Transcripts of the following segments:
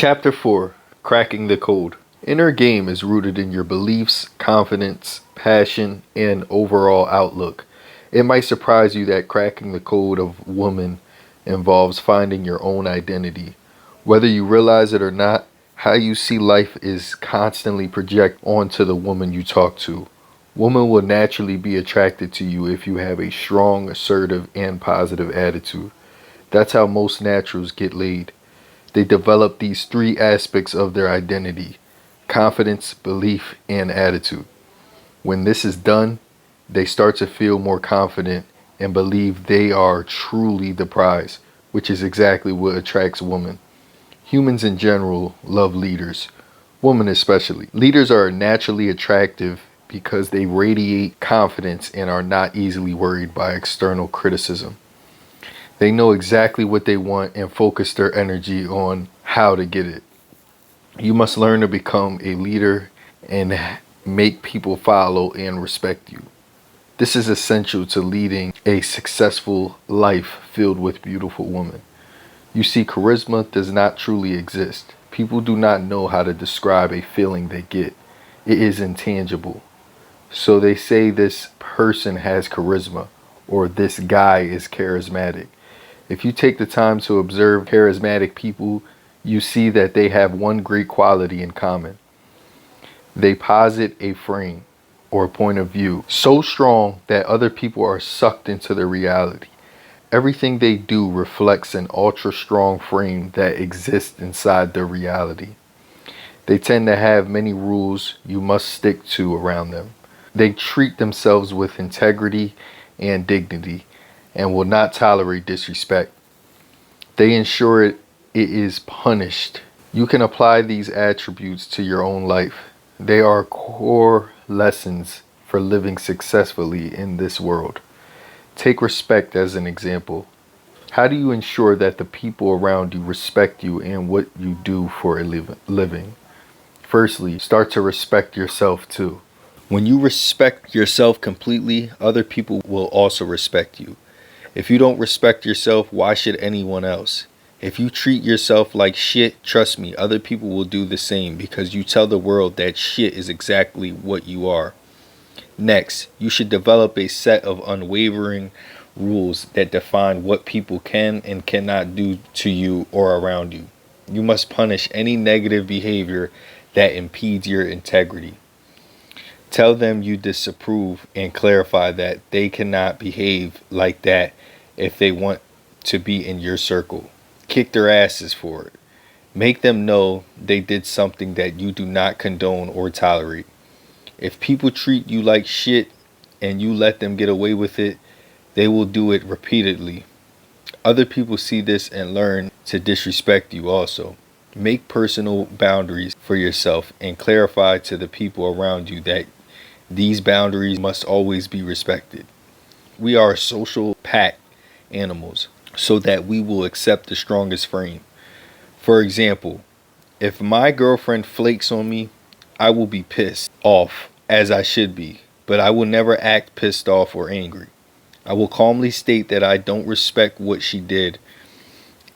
Chapter 4, Cracking the Code. Inner game is rooted in your beliefs, confidence, passion, and overall outlook. It might surprise you that cracking the code of woman involves finding your own identity. Whether you realize it or not, how you see life is constantly projected onto the woman you talk to. Women will naturally be attracted to you if you have a strong, assertive, and positive attitude. That's how most naturals get laid. They develop these three aspects of their identity: confidence, belief, and attitude. When this is done, they start to feel more confident and believe they are truly the prize, which is exactly what attracts women. Humans in general love leaders, women especially. Leaders are naturally attractive because they radiate confidence and are not easily worried by external criticism. They know exactly what they want and focus their energy on how to get it. You must learn to become a leader and make people follow and respect you. This is essential to leading a successful life filled with beautiful women. You see, charisma does not truly exist. People do not know how to describe a feeling they get. It is intangible. So they say this person has charisma or this guy is charismatic. If you take the time to observe charismatic people, you see that they have one great quality in common. They posit a frame or point of view so strong that other people are sucked into their reality. Everything they do reflects an ultra strong frame that exists inside their reality. They tend to have many rules you must stick to around them. They treat themselves with integrity and dignity and will not tolerate disrespect. They ensure it is punished. You can apply these attributes to your own life. They are core lessons for living successfully in this world. Take respect as an example. How do you ensure that the people around you respect you and what you do for a living? Firstly, start to respect yourself too. When you respect yourself completely, other people will also respect you. If you don't respect yourself, why should anyone else? If you treat yourself like shit, trust me, other people will do the same because you tell the world that shit is exactly what you are. Next, you should develop a set of unwavering rules that define what people can and cannot do to you or around you. You must punish any negative behavior that impedes your integrity. Tell them you disapprove and clarify that they cannot behave like that if they want to be in your circle. Kick their asses for it. Make them know they did something that you do not condone or tolerate. If people treat you like shit and you let them get away with it, they will do it repeatedly. Other people see this and learn to disrespect you also. Make personal boundaries for yourself and clarify to the people around you that these boundaries must always be respected. We are social pack animals, so that we will accept the strongest frame. For example, if my girlfriend flakes on me, I will be pissed off, as I should be, but I will never act pissed off or angry. I will calmly state that I don't respect what she did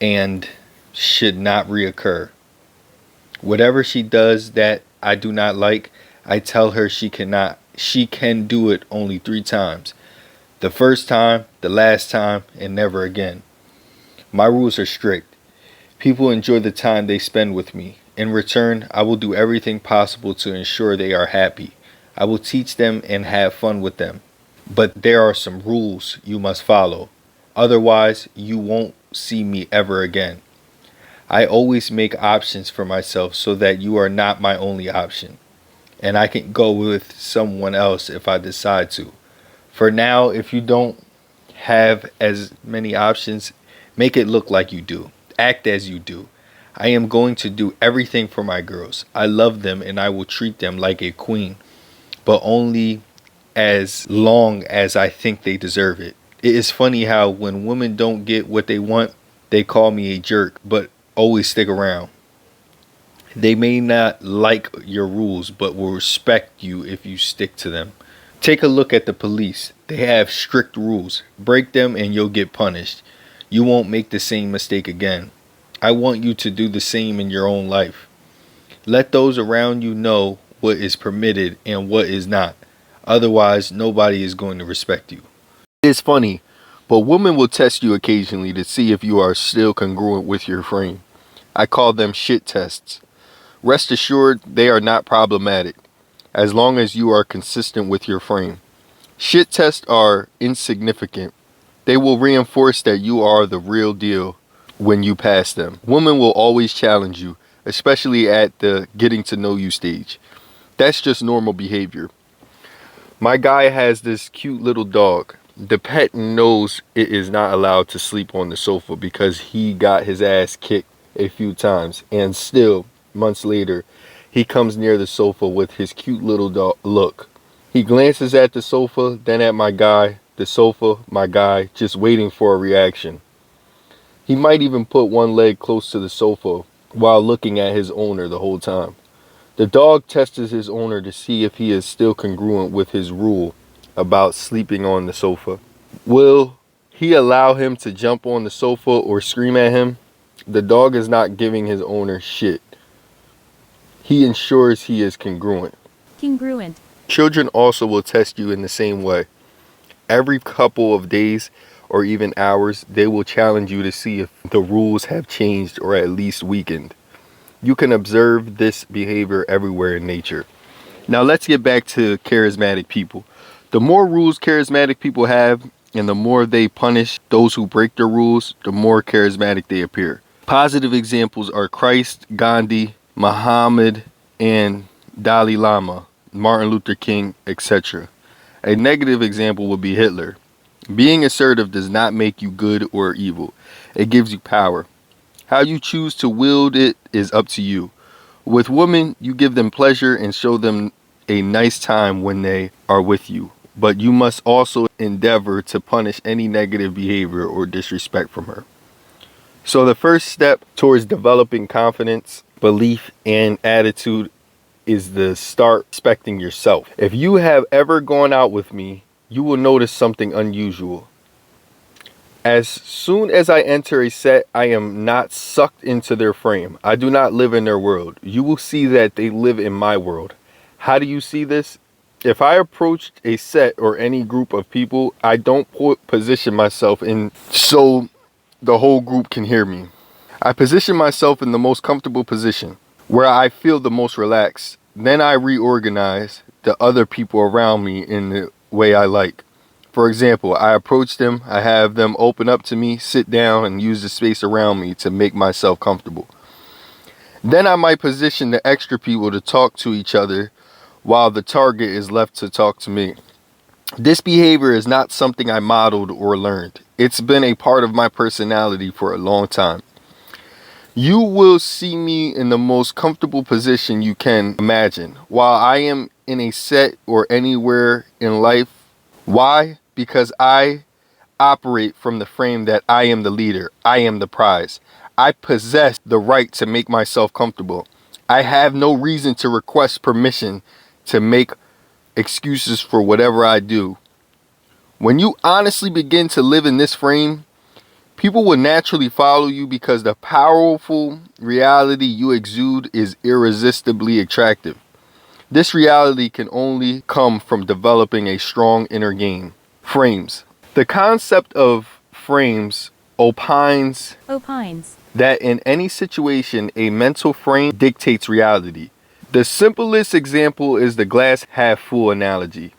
and should not reoccur. Whatever she does that I do not like, I tell her she can do it only 3 times. The first time, the last time, and never again. My rules are strict. People enjoy the time they spend with me. In return, I will do everything possible to ensure they are happy. I will teach them and have fun with them. But there are some rules you must follow. Otherwise, you won't see me ever again. I always make options for myself so that you are not my only option. And I can go with someone else if I decide to. For now, if you don't have as many options, make it look like you do. Act as you do. I am going to do everything for my girls. I love them and I will treat them like a queen, but only as long as I think they deserve it. It is funny how when women don't get what they want, they call me a jerk, but always stick around. They may not like your rules, but will respect you if you stick to them. Take a look at the police. They have strict rules. Break them and you'll get punished. You won't make the same mistake again. I want you to do the same in your own life. Let those around you know what is permitted and what is not. Otherwise, nobody is going to respect you. It's funny, but women will test you occasionally to see if you are still congruent with your frame. I call them shit tests. Rest assured, they are not problematic, as long as you are consistent with your frame. Shit tests are insignificant. They will reinforce that you are the real deal when you pass them. Women will always challenge you, especially at the getting to know you stage. That's just normal behavior. My guy has this cute little dog. The pet knows it is not allowed to sleep on the sofa because he got his ass kicked a few times. And still, months later, he comes near the sofa with his cute little dog look. He glances at the sofa, then at my guy, the sofa, my guy, just waiting for a reaction. He might even put one leg close to the sofa while looking at his owner the whole time. The dog tests his owner to see if he is still congruent with his rule about sleeping on the sofa. Will he allow him to jump on the sofa or scream at him? The dog is not giving his owner shit. He ensures he is congruent. Congruent. Children also will test you in the same way. Every couple of days or even hours, they will challenge you to see if the rules have changed or at least weakened. You can observe this behavior everywhere in nature. Now let's get back to charismatic people. The more rules charismatic people have and the more they punish those who break their rules, the more charismatic they appear. Positive examples are Christ, Gandhi, Muhammad, and Dalai Lama, Martin Luther King, etc. A negative example would be Hitler. Being assertive does not make you good or evil. It gives you power. How you choose to wield it is up to you. With women, you give them pleasure and show them a nice time when they are with you. But you must also endeavor to punish any negative behavior or disrespect from her. So the first step towards developing confidence, belief, and attitude is to start respecting yourself. If you have ever gone out with me, you will notice something unusual. As soon as I enter a set, I am not sucked into their frame. I do not live in their world. You will see that they live in my world. How do you see this? If I approached a set or any group of people, I don't position myself in so the whole group can hear me. I position myself in the most comfortable position, where I feel the most relaxed. Then I reorganize the other people around me in the way I like. For example, I approach them, I have them open up to me, sit down, and use the space around me to make myself comfortable. Then I might position the extra people to talk to each other while the target is left to talk to me. This behavior is not something I modeled or learned. It's been a part of my personality for a long time. You will see me in the most comfortable position you can imagine while I am in a set or anywhere in life. Why? Because I operate from the frame that I am the leader. I am the prize. I possess the right to make myself comfortable. I have no reason to request permission to make excuses for whatever I do. When you honestly begin to live in this frame, people will naturally follow you because the powerful reality you exude is irresistibly attractive. This reality can only come from developing a strong inner game. Frames. The concept of frames opines that in any situation, a mental frame dictates reality. The simplest example is the glass half full analogy.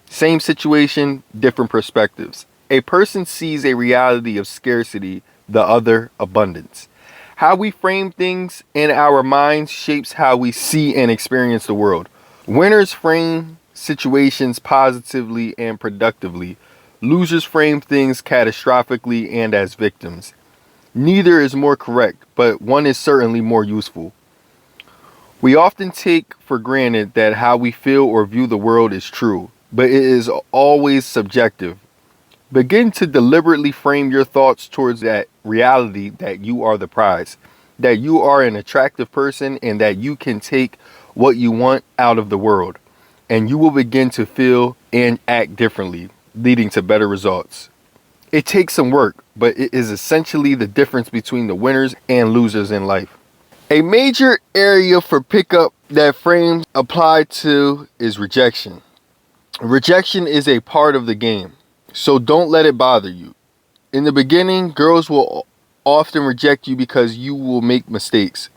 Same situation, different perspectives. A person sees a reality of scarcity, the other abundance. How we frame things in our minds shapes how we see and experience the world. Winners frame situations positively and productively. Losers frame things catastrophically and as victims. Neither is more correct, but one is certainly more useful. We often take for granted that how we feel or view the world is true, but it is always subjective. Begin to deliberately frame your thoughts towards that reality that you are the prize, that you are an attractive person, and that you can take what you want out of the world, and you will begin to feel and act differently, leading to better results. It takes some work, but it is essentially the difference between the winners and losers in life. A major area for pickup that frames apply to is rejection. Rejection is a part of the game, so don't let it bother you. In the beginning, girls will often reject you because you will make mistakes.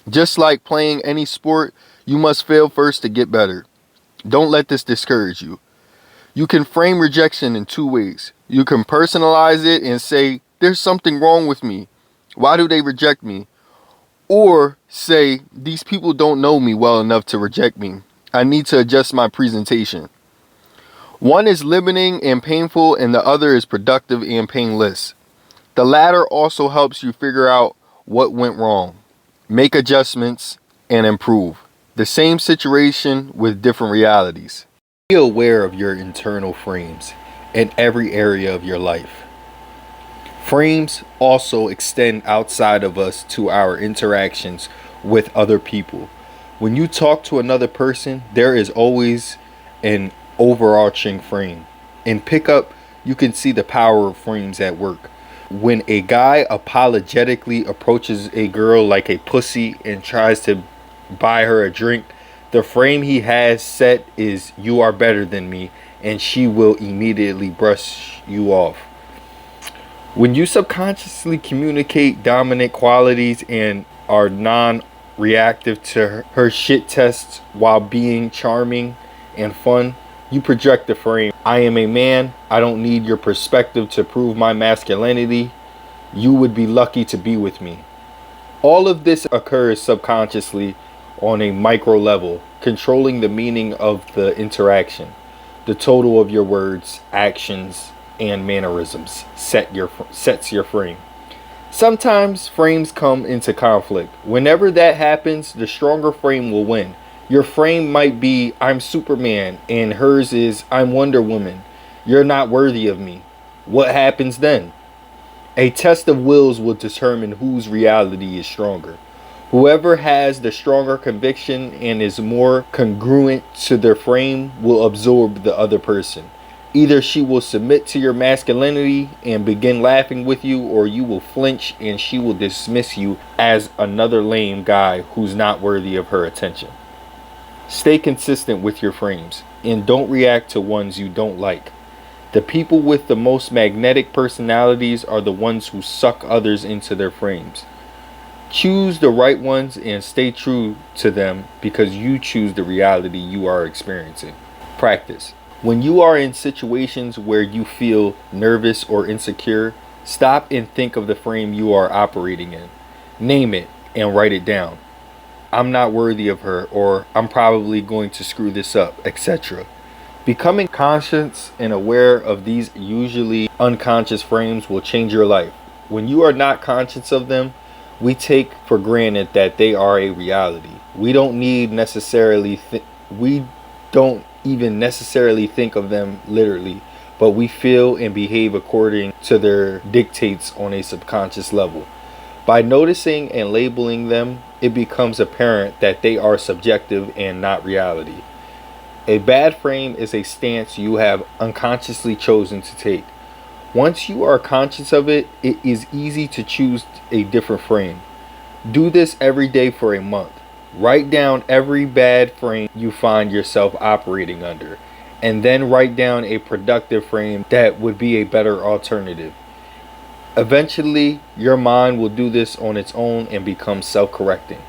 Just like playing any sport, you must fail first to get better. Don't let this discourage you. You can frame rejection in two ways. You can personalize it and say, there's something wrong with me. Why do they reject me? Or say, these people don't know me well enough to reject me. I need to adjust my presentation. One is limiting and painful, and the other is productive and painless. The latter also helps you figure out what went wrong, make adjustments, and improve. The same situation with different realities. Be aware of your internal frames in every area of your life. Frames also extend outside of us to our interactions with other people. When you talk to another person, there is always an overarching frame. In pickup, you can see the power of frames at work. When a guy apologetically approaches a girl like a pussy and tries to buy her a drink, the frame he has set is you are better than me, and she will immediately brush you off. When you subconsciously communicate dominant qualities and are non-reactive to her shit tests while being charming and fun, you project the frame. I am a man. I don't need your perspective to prove my masculinity. You would be lucky to be with me. All of this occurs subconsciously on a micro level, controlling the meaning of the interaction. The total of your words, actions, and mannerisms sets your frame. Sometimes frames come into conflict. Whenever that happens, the stronger frame will win. Your frame might be I'm Superman and hers is I'm Wonder Woman. You're not worthy of me. What happens then? A test of wills will determine whose reality is stronger. Whoever has the stronger conviction and is more congruent to their frame will absorb the other person. Either she will submit to your masculinity and begin laughing with you, or you will flinch and she will dismiss you as another lame guy who's not worthy of her attention. Stay consistent with your frames and don't react to ones you don't like. The people with the most magnetic personalities are the ones who suck others into their frames. Choose the right ones and stay true to them because you choose the reality you are experiencing. Practice. When you are in situations where you feel nervous or insecure, stop and think of the frame you are operating in. Name it and write it down. I'm not worthy of her, or I'm probably going to screw this up, etc. Becoming conscious and aware of these usually unconscious frames will change your life. When you are not conscious of them, we take for granted that they are a reality. We don't even necessarily think of them literally, but we feel and behave according to their dictates on a subconscious level. By noticing and labeling them, it becomes apparent that they are subjective and not reality. A bad frame is a stance you have unconsciously chosen to take. Once you are conscious of it, it is easy to choose a different frame. Do this every day for a month. Write down every bad frame you find yourself operating under, and then write down a productive frame that would be a better alternative. Eventually, your mind will do this on its own and become self-correcting.